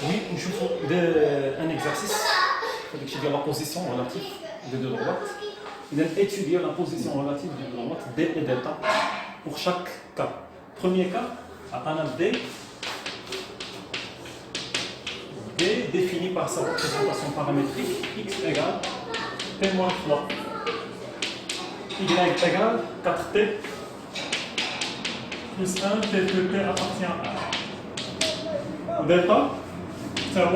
Oui, نشوفوا un exercice avec la position relative des deux droites. Il a étudié la position relative des deux droites D et delta pour chaque cas. Premier cas, on a D défini par sa représentation paramétrique x égale t moins 3, y égale 4t plus 1 t que t appartient à delta, c'est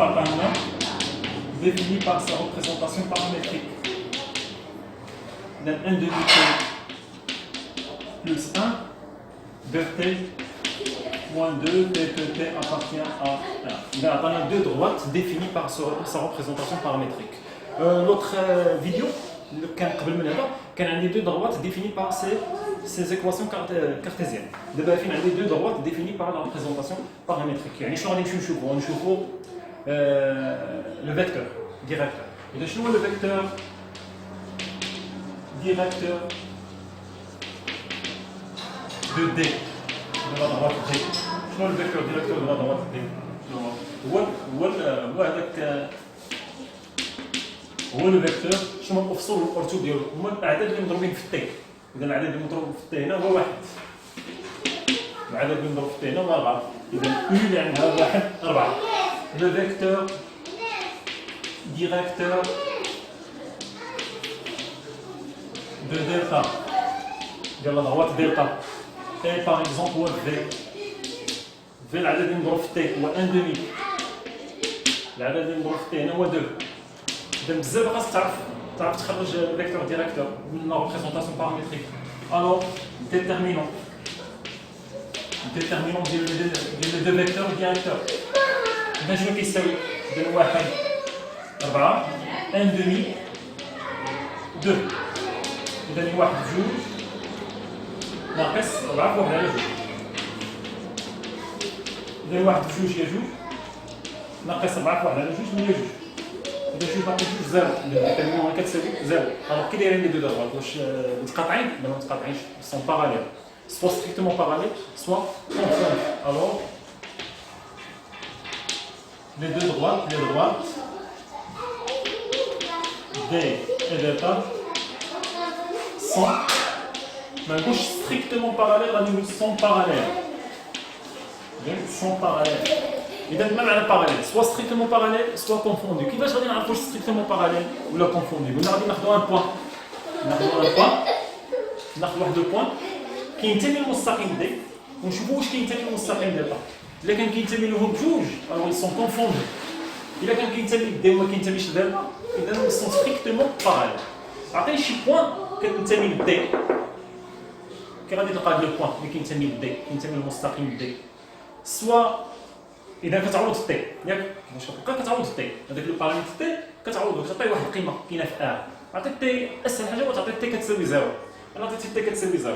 défini par sa représentation paramétrique. Donc 1 demi t plus 1 de t moins 2 t que t appartient à 1. On a deux droites définies par sa représentation paramétrique. L'autre vidéo, quand on a deux droites définies par ces équations cartésiennes. D'abord, on a deux droites définies par la représentation paramétrique. يعني شنو غادي نشوفوا le vecteur directeur. Et شنو le vecteur directeur de D de la droite D. شنو le vecteur directeur de la droite D? هو لو فيكتور شنو الافصول والارتو ديالو هما الاعداد اللي مضروبين في التي. اذا العدد اللي مضروب في التي هنا هو واحد، العدد اللي مضروب في التي هنا هو 4. اذا يو اللي عندها واحد 4. لو فيكتور ديريكتور دو دلتا ديال لا دروات دلتا اي باغ اكزومبل هو في في العدد اللي مضروب في التي هو 1 دومي، العدد اللي مضروب في التي هنا هو 2. إذا بزاف خاصك تعرف تخرج فيكتور ديريكتور من لا ريبريزونطاسيون بارامتريك. الوغ ديتيرمينون ديال لي دو فيكتور ديريكتور. إذا شنو كيساوي؟ إذا 1 4 1 دومي 2. إذا 1 بجوج ناقص 4 في 1 على جوج. إذا 1 بجوج هي جوج ناقص 4 في 1 على جوج هي جوج. إذا شوف ناقص جوج زيرو، الديتيرمينون كتساوي زيرو. ألوغ كي دايرين لي دو دروات واش متقاطعين؟ لا ما متقاطعينش، سون باراليل، سوا ستريكتومون باراليل سوا كونفونج. ألوغ لي دو دروات D et delta sont ما نقولش ستريكتومون باراليل، غادي نقول سون باراليل. سون باراليل. إذا ما معنى باراليل؟ سوا ستريكتومون باراليل سوا كونفوندو. كيفاش غادي نعرفوا واش ستريكتومون باراليل ولا كونفوندو؟ قلنا غادي ناخذوا ان بوان، ناخذ واحد البوان كينتمي للمستقيم دي ونشوفوا واش كينتمي للمستقيم دلتا. إلا كان كينتمي لهم بجوج alors ils sont confondus. إلا كان كينتمي لدي وما كينتميش لدلتا إذا ils sont strictement parallèles. عطيني شي بوان كتنتمي لدي، كي غادي تلقى هاد لو بوان اللي كينتمي لدي كينتمي للمستقيم دي. سوا إذا كتعوض التي ياك كيفاش كتبقى كتعوض التي، هذاك لو بارامتر تي كتعوضو كتعطيه واحد القيمه كاينه في ار. عطيت تي اسهل حاجه هو تعطي تي كتساوي زيرو. انا عطيت تي كتساوي زيرو،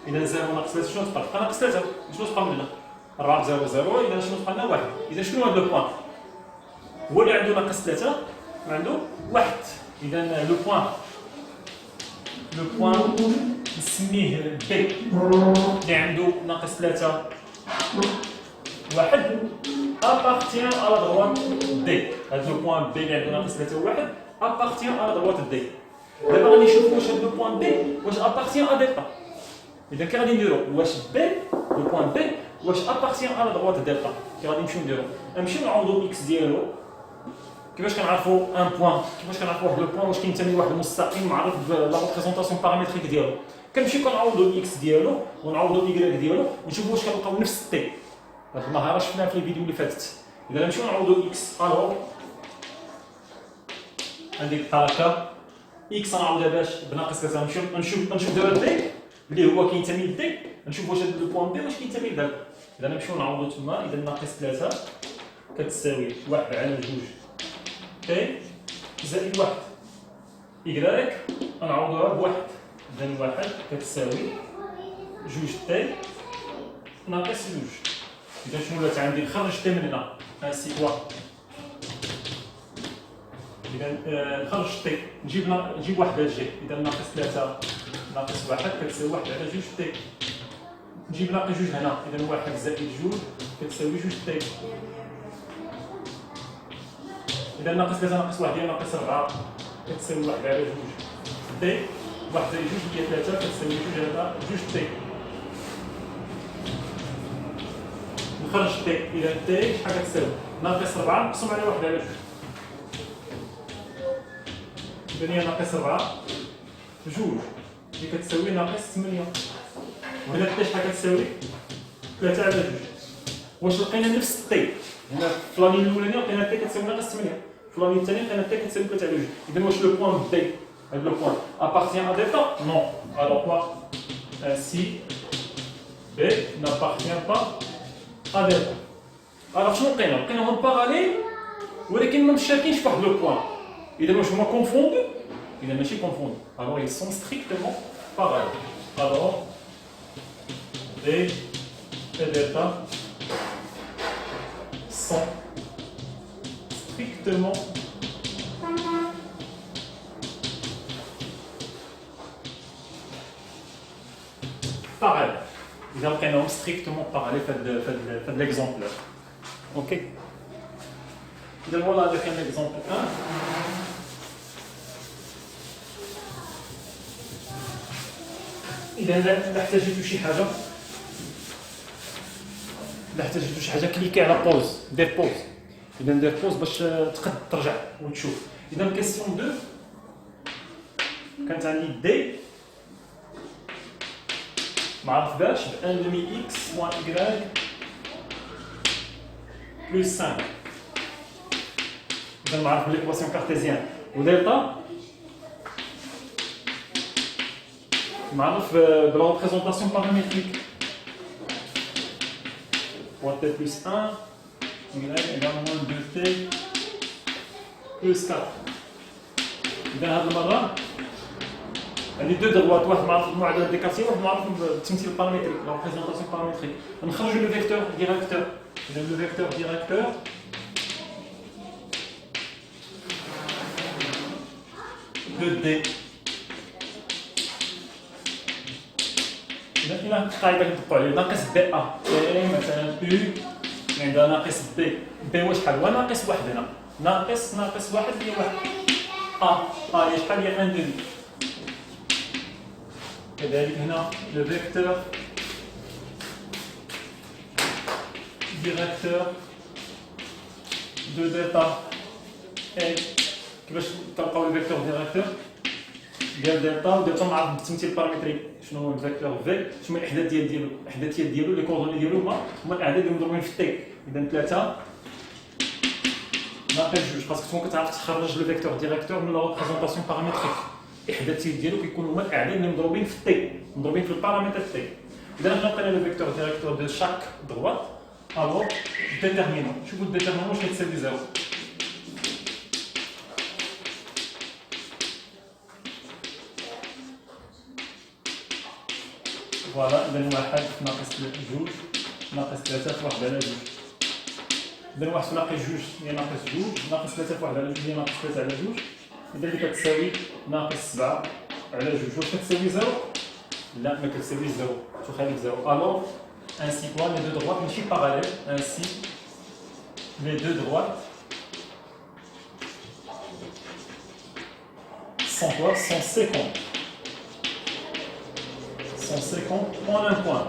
اذا زيرو ناقص 3 شنو تبقى؟ تبقى ناقص 3. شنو تبقى من هنا؟ 4 0 0. اذا شنو تبقى لنا؟ 1. اذا شنو هذا لو بوان؟ هو اللي عنده ناقص 3 وعنده 1. اذا لو بوان نسميه بي اللي عنده ناقص 3 1 appartient à la droite D. هذا لو بوان بي اللي عنده ناقص 3 1 appartient à la droite D. دابا غادي نشوفوا واش هذا لو بوان بي واش appartient à دلتا. إذا كي غادي نديرو واش بي لو بوان بي واش appartient à la droite دلتا. كي غادي نمشيو نديرو نمشيو نعوضو اكس ديالو. كيفاش كنعرفوا ان بوان؟ كيفاش كنعرفوا واحد لو بوان واش كينتمي لواحد المستقيم معرف بلا ريبريزونطاسيون بارامتريك ديالو؟ كنمشيو كنعوضو اكس ديالو ونعوضو اي ديالو ونشوفوا واش كنلقاو نفس التي. هاد المهاره شفناها في الفيديو اللي فاتت. اذا نمشيو نعوضو اكس الوغ عندي هكا اكس نعوضها باش بناقص 3. نشوف دابا دي اللي هو كينتمي لدي، نشوف واش هاد لو بوان بي واش كينتمي لداك. اذا نمشيو نعوضو تما. اذا ناقص 3 كتساوي 1 على 2 تي زائد 1 إكراك نعوضوها ب1. إذا 1 كتساوي 2 تي ناقص 2. إذا شنو ولات عندي؟ نخرج تي من هنا سي كوا. إذا نخرج تي نجيب 1 جي. إذا ناقص 3 ناقص 1 كتساوي 1 على 2 تي. نجيب ناقص 2 هنا. إذا 1 زائد 2 كتساوي 2 تي. إذا ناقص 3 ناقص 1 هي ناقص 4 كتساوي 1 على 2 دي 1 زائد 2 هي 3 كتساوي 2 على 2 تي. نخرج تي، إذا تي شحال كتساوي؟ ناقص 4 مقسوم على 1 على 2. إذا هي ناقص 4 جوج اللي كتساوي ناقص 8. وهنا تي شحال كتساوي؟ 3 على 2. واش لقينا نفس التي؟ هنا في لاني الاولانيه لقينا تي كتساوي ناقص 8، في لاني الثانيه لقينا تي كتساوي 3 على 2. اذا واش لو بوان دي هذا لو بوان appartient à delta؟ Non. Alors quoi? Ainsi B n'appartient pas à delta. Alors شنو لقينا؟ لقينا هما باراليل ولكن ما مشاركينش في واحد لو بوان. اذا واش هما كونفوند؟ اذا ماشي كونفوند. Alors ils sont strictement parallèles. Alors B et delta sont strictement parallèles. إذا لقيناهم strictement parallèles في هذا l'exemple. OK. إذا voilà هذا كان l'exemple 1. إذا إذا احتاجتوا شي حاجة كليكي على بوز، دير بوز. إذا دير بوز باش تقد ترجع وتشوف. إذا كيسيون 2 كانت عندي دي معرف باش ب 1 demi x moins y plus 5. إذا معرف بالإكواسيون كارتيزيان. ودلتا معرف بلا ريبريزونطاسيون بارامتريك. fois t plus 1, y égale moins 2t plus 4. إذا هذه المرة عندي دو دروات، واحد معرف بالمعادلة الديكارتية وواحد معرف بالتمثيل البارامتريك، لا ريبريزونطاسيون بارامتريك. نخرجوا لو فيكتور ديريكتور. إذا لو فيكتور ديريكتور de d. إذا القاعدة كنطبقوا عليها ناقص بي أ، مثلا يو عندها ناقص بي، بي واش شحال؟ هو ناقص واحد هنا، ناقص واحد هي واحد. هي شحال هي 1 demi. كذلك هنا لو فيكتور ديريكتور دو ديتا اي. كيفاش تلقاو لو فيكتور ديريكتور ديال دلتا؟ ودلتا معرف بالتمثيل البارامتريك. شنو هو الفيكتور في؟ شنو هو الاحداثيات ديالو؟ الاحداثيات ديالو لي كوردوني ديالو هما الاعداد اللي مضروبين في تي. اذا 3 ناقص 2 باسكو تكون كتعرف تخرج لو فيكتور ديريكتور من لا ريبريزونطاسيون بارامتريك. الاحداثيات ديالو كيكونوا هما الاعداد اللي مضروبين في تي، مضروبين في البارامتر تي. اذا حنا لقينا لو فيكتور ديريكتور دو شاك دروات. الوغ ديتيرمينون، شوفوا الديتيرمينون واش كتساوي 0. فوالا. إذا 1 ناقص 2 ناقص 3 في 1 على 2. إذا 1 في ناقص 2 هي ناقص 2، ناقص 3 في 1 على 2 هي ناقص 3 على 2. إذا اللي كتساوي ناقص 7 على 2. واش كتساوي 0؟ لا، ما كتساويش 0، تخالف 0. ألوغ ainsi quoi les deux droites ماشي parallèles. Ainsi les deux droites sont quoi? Sont séquentes. Sont séquentes en un point.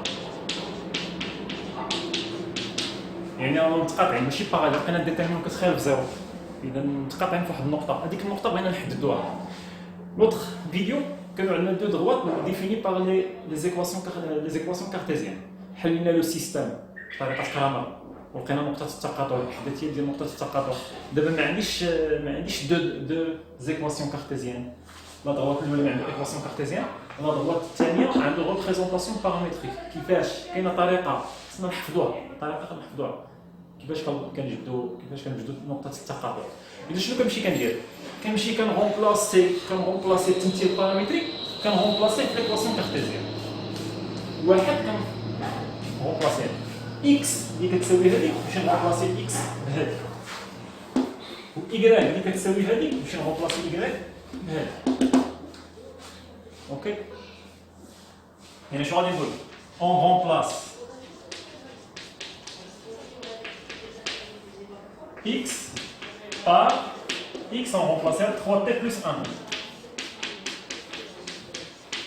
يعني راهم متقاطعين ماشي باراليل. لقينا الديتيرمينون كتخالف 0. إذا متقاطعين في واحد النقطة. هذيك النقطة بغينا نحددوها. لوطخ فيديو كانوا عندنا دو دروات ديفيني باغ لي زيكواسيون كارتيزيان. حلينا لو سيستيم بطريقة كرامر ولقينا نقطة التقاطع، الإحداثيات ديال نقطة التقاطع. دابا ما عنديش دو زيكواسيون كارتيزيان. لا دروات الأولى عندها إيكواسيون كارتيزيان، لا دروات الثانية عندها ريبريزونطاسيون بارامتريك. كيفاش؟ كاينة طريقة خصنا نحفظوها، كيفاش كنجبدو نقطة التقاطع. إذا شنو كنمشي كندير؟ كنمشي كنغومبلاسي التمثيل البارامتريك، كنغومبلاسيه في ليكواسيون كارتيزيان. واحد كنغومبلاسيه إكس اللي كتساوي هذيك باش نغومبلاسي إكس بهذيك، و إكغاك اللي كتساوي هذيك باش نغومبلاسي إكغاك بهذيك. أوكي؟ يعني شنو غادي نقول؟ أون غومبلاس X par x on remplace 3t plus 1.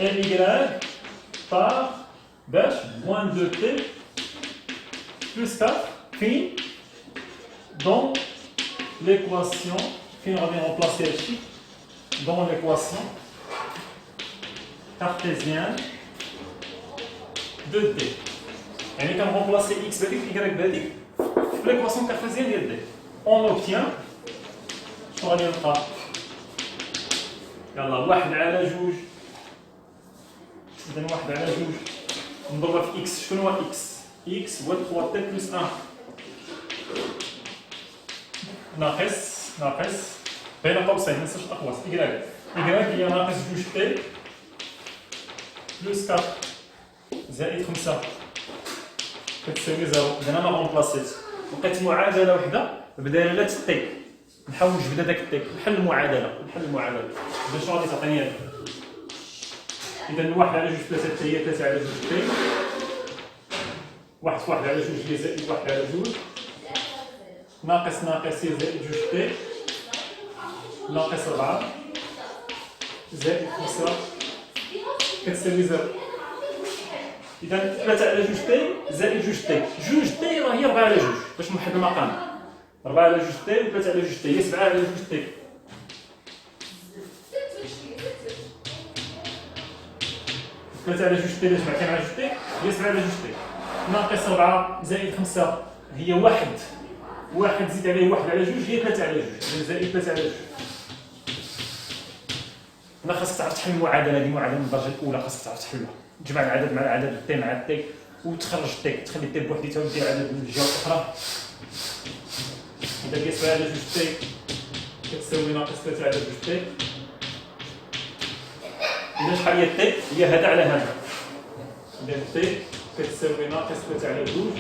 Et y par dash moins 2t plus 4 fin dans l'équation, fin on va remplacer ici dans l'équation cartésienne de d. يعني كنرمبلاسي x بهذيك y بهذيك في l'équation cartésienne ديال d. On obtient شنو غادي نلقى؟ يلا واحد على جوج، إذا واحد على جوج نضربها في x. شكون هو x؟ x هو 3t بلس 1 ناقص بين قوسين مننساش الأقواس y هي ناقص جوج t بلس 4 زائد 5 كتساوي 0. إذا أنا رومبلاسيت لقيت معادلة وحدة بدلالة تي، نحاول نجبد هذاك التي، نحل المعادلة. إذا شنو غادي تعطيني هذا؟ إذا واحد على جوج بلس تي هي 3 على جوج تي، واحد على جوج هي زائد واحد على جوج، ناقص هي زائد جوج تي، ناقص 4 زائد 5 كتساوي 0. إذا 3 على جوج تي زائد جوج تي راه هي 4 على جوج باش نوحد المقام. 4 على جوج تي و 3 على جوج تي هي 7 على جوج تي. 3 على جوج تي اللي جمعتها مع جوج تي هي 7 على جوج تي، ناقص 4 زائد 5 هي 1 زيد عليه 1 على جوج هي 3 على جوج، زائد 3 على جوج. هنا خاصك تعرف تحل المعادلة هذه، معادلة من الدرجة الأولى خاصك تعرف تحلها. تجمع العدد مع العدد، التي مع التي، وتخرج التي، تخلي التي بوحديتها ودير عدد من الجهة الأخرى. إذا هي 7 على جوج تي كتساوي ناقص 3 على جوج تي. إذا شحال هي التي؟ هي هذا على هذا. إذا التي كتساوي ناقص 3 على جوج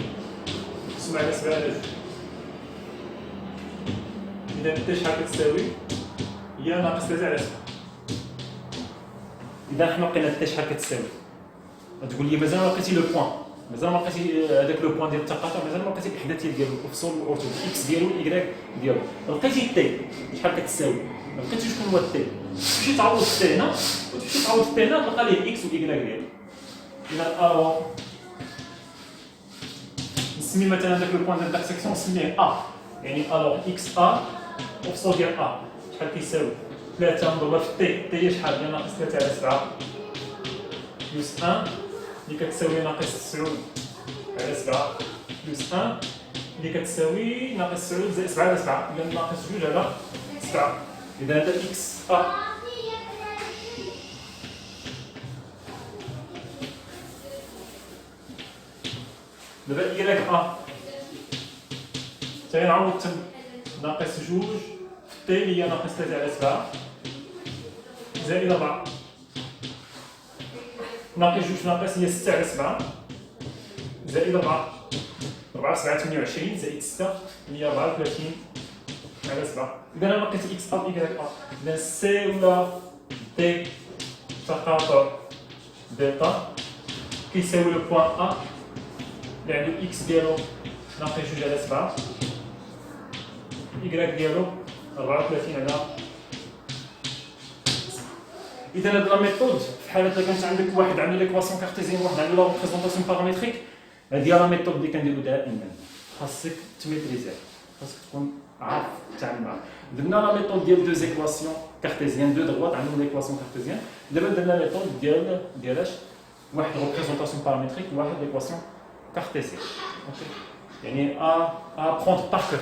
تقسم على 7 على جوج. إذا التي شحال كتساوي؟ هي ناقص 3 على 7. إذا حنا لقينا التي شحال كتساوي، تقول لي مازال ما لقيتي لو بوان، مازال ما لقيتي هذاك لو بوان ديال التقاطع، مازال ما لقيتي الاحداثيات ديالو، الفصول والاورتو، اكس ديالو والاي ديالو. لقيتي التي شحال كتساوي، ما لقيتيش شكون هو التي، تمشي تعوض التي هنا وتمشي تعوض التي هنا تلقى ليه اكس والاي ديالو. إذا الو نسمي مثلا هذاك لو بوان ديال الانترسيكسيون نسميه ا، يعني الوغ اكس ا وفصول ديال ا شحال كيساوي 3 مضروبة في تي هي شحال؟ هي ناقص 3 على 7 بلس 1 اللي كتساوي ناقص 9 على 7 بلس 1 اللي كتساوي ناقص 9 زائد 7 على 7، إذا ناقص 2 على 7. إذا هذا إكس أ. دابا إيراك أ تاني نعاود ناقص 2 في تي اللي هي ناقص 3 على 7 زائد 4 ناقص 2 ناقص هي 6 على 7 زائد 4 7 28 زائد 6 هي 34 على 7. إذا أنا لقيت إكس أ وإيكغيك أ. إذا سي ولا دي تقاطع بيتا كيساوي لو بوان أ اللي عندو إكس ديالو ناقص 2 على 7 إيكغيك ديالو 34 على. إذا هاد لا ميثود في حالة إلا كانت عندك واحد عنده ليكواسيون كارتيزيان واحد عنده لا ريبريزونطاسيون بارامتريك، هادي لا ميثود اللي كنديرو دائما. خاصك تميتريزيها، خاصك تكون عارف تتعامل معاها. درنا لا ميثود ديال دو زيكواسيون كارتيزيان، دو دغوات عندهم ليكواسيون كارتيزيان. دابا درنا ميثود ديال اش؟ واحد ريبريزونطاسيون بارامتريك وواحد ليكواسيون كارتيزيان. اوكي، يعني ا بروندر بار كور.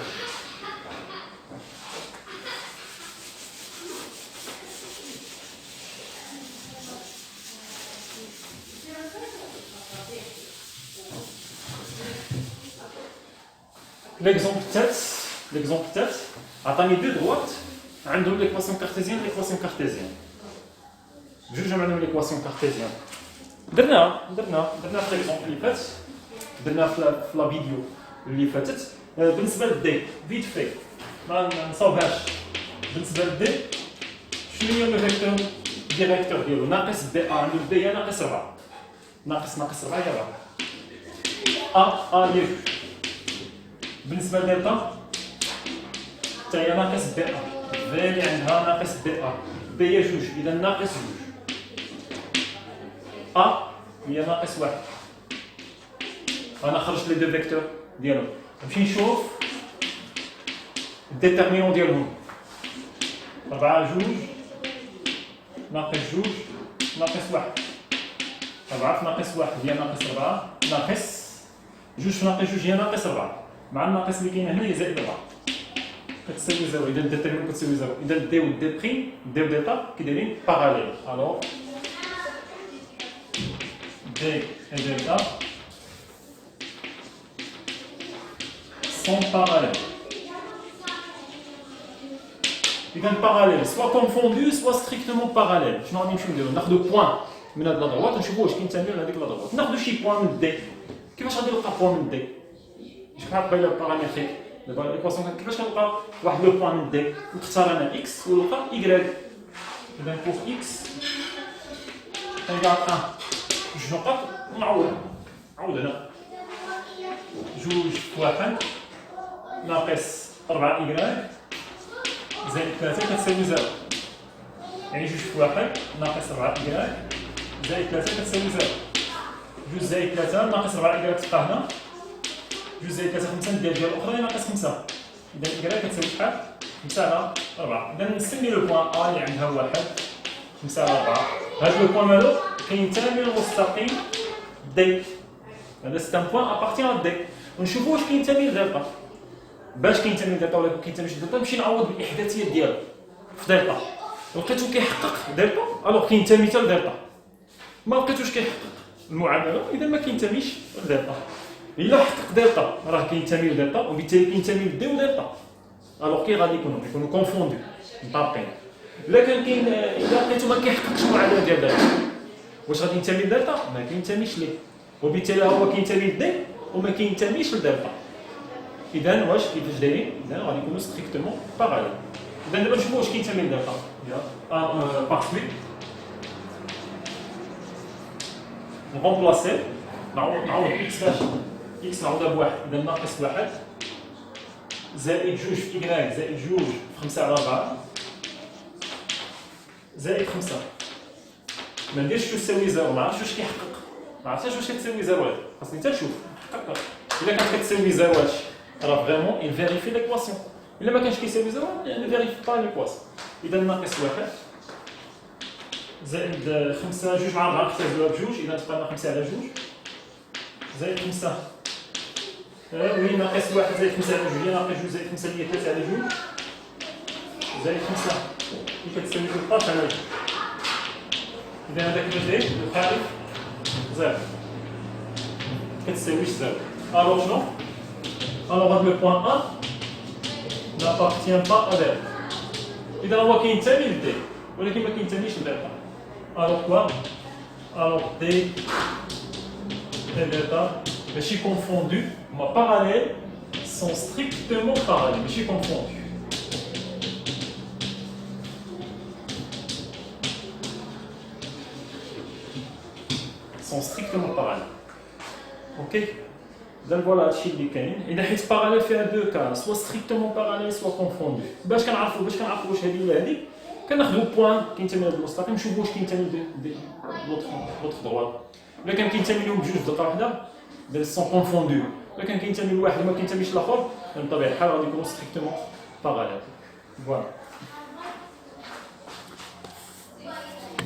L'exemple tête, عطاني deux droites عندهم l'équation cartésienne et l'équation cartésienne. جوج عندهم l'équation cartésienne. درنا في l'exemple اللي فات، درنا في لا فيديو اللي فاتت. بالنسبة للدي فيت في ما نصاوبهاش. بالنسبة للدي شنو هي لو فيكتور ديريكتور ديالو؟ ناقص دي ا، عنده دي هي ناقص 4. ناقص 4 هي 4. ا هي بالنسبة لدلتا حتى هي ناقص بي ا، في اللي عندها ناقص دي ا بي هي جوج اذا ناقص جوج ا هي ناقص واحد انا خرجت لي دو فيكتور ديالهم نمشي نشوف الديتيرمينون ديالهم 4 جوج ناقص جوج ناقص واحد 4 في ناقص واحد هي ناقص 4 ناقص جوج في ناقص جوج هي ناقص 4 مع الناقص اللي كاين هنا هي زائد 4 كتساوي زيرو اذا الديتيرمينون كتساوي زيرو اذا دي و دي بريم دي و ديتا كيدايرين باراليل الوغ دي et delta sont parallèles. إذا parallèles soit confondus soit strictement parallèles. شنو غادي نمشيو نديرو؟ ناخذ بوان من هاد لا دروات ونشوفو واش كينتميو لهاديك لا دروات. ناخذ شي بوان من دي. كيفاش غادي نلقى بوان من دي؟ شحال بقى بارامتريك دابا ليكواسيون كيفاش غنلقى واحد لو بوان من دي؟ نختار انا اكس ونلقى y. إذا بوغ اكس كنلقى 1 جوج نقط ونعوض هنا جوج في واحد ناقص 4 إيكغيك زائد 3 كتساوي زيرو يعني جوج في واحد ناقص 4 إيكغيك زائد 3 كتساوي زيرو جوج زائد 3 ناقص 4 إيكغيك تبقى هنا جوج زائد 3 5 ندير الجهة الأخرى ناقص 5 إذا إيكغيك كتساوي شحال؟ 5 على 4 إذا نسمي لو بوان أ اللي عندها واحد 5 على 4 هذا لو بوان مالو كينتمي للمستقيم دي هذا سي ان بوان ابارتيان دي ونشوفوا واش كينتمي لدلتا باش كينتمي لدلتا ولا كينتميش لدلتا نمشي نعوض بالاحداثيات ديالو في دلتا لقيتو كيحقق دلتا الوغ كينتمي حتى لدلتا ما لقيتوش كيحقق المعادله اذا ما كينتميش لدلتا الا حقق دلتا راه كينتمي لدلتا وبالتالي كينتمي لدي ودلتا الوغ كي غادي يكونوا كونفوندو مطابقين لكن كاين الا لقيتو ما كيحققش المعادله ديال دلتا واش غادي ينتمي لدلتا؟ ما كينتميش ليه وبالتالي هو كينتمي لدي وما كينتميش لدلتا اذا واش كيفاش دايرين؟ اذا غادي يكونوا ستريكتومون باراليل اذا دابا نشوفوا واش كينتمي لدلتا باغ سويت نغومبلاسي نعوض اكس باش اكس نعوضها بواحد اذا ناقص واحد زائد جوج في إكغيك زائد جوج في 5 على 4 زائد 5 ما نديرش واش تساوي زيرو ما عرفتش واش كيحقق ما عرفتش واش كتساوي زيرو هادي خاصني حتى نشوف حقق الا كانت كتساوي زيرو هادشي راه فريمون il vérifie l'équation الا ما كانش كيساوي زيرو يعني vérifie pas l'équation اذا ناقص واحد زائد 5 جوج مع 4 كتساويها بجوج اذا تبقى لنا 5 على جوج زائد 5 وي ناقص واحد زائد 5 على جوج هي ناقص جوج زائد 5 هي 3 على جوج زائد 5 اللي كتساوي 13 على جوج إذا هذا كيفاش داير؟ الخارج زيرو كتساويش زيرو الوغ شنو؟ الوغ هاد لو بوان أ نابارتيان با أ دلتا إذا هو كينتمي لدي ولكن ما كينتميش لدلتا الوغ كوا؟ الوغ دي دلتا ماشي كونفوندو هما باراليل سون ستريكتومون باراليل ماشي كونفوندو sont strictement parallèles. Ok? Donc voilà ce اللي كاين. إذا حيت parallèle فيها deux cas, soit strictement parallèle, soit confondu. باش كنعرفوا واش هذه ولا هذه كناخذوا بوان كينتمي لهذا المستقيم نشوفوا واش كينتمي لوطخ دروات. إلا كان كينتمي لهم بجوج بدقة واحدة إذا sont confondus. إلا كان كينتمي لواحد وما كينتميش للآخر بطبيعة الحال غادي يكونوا strictement parallèles. Voilà.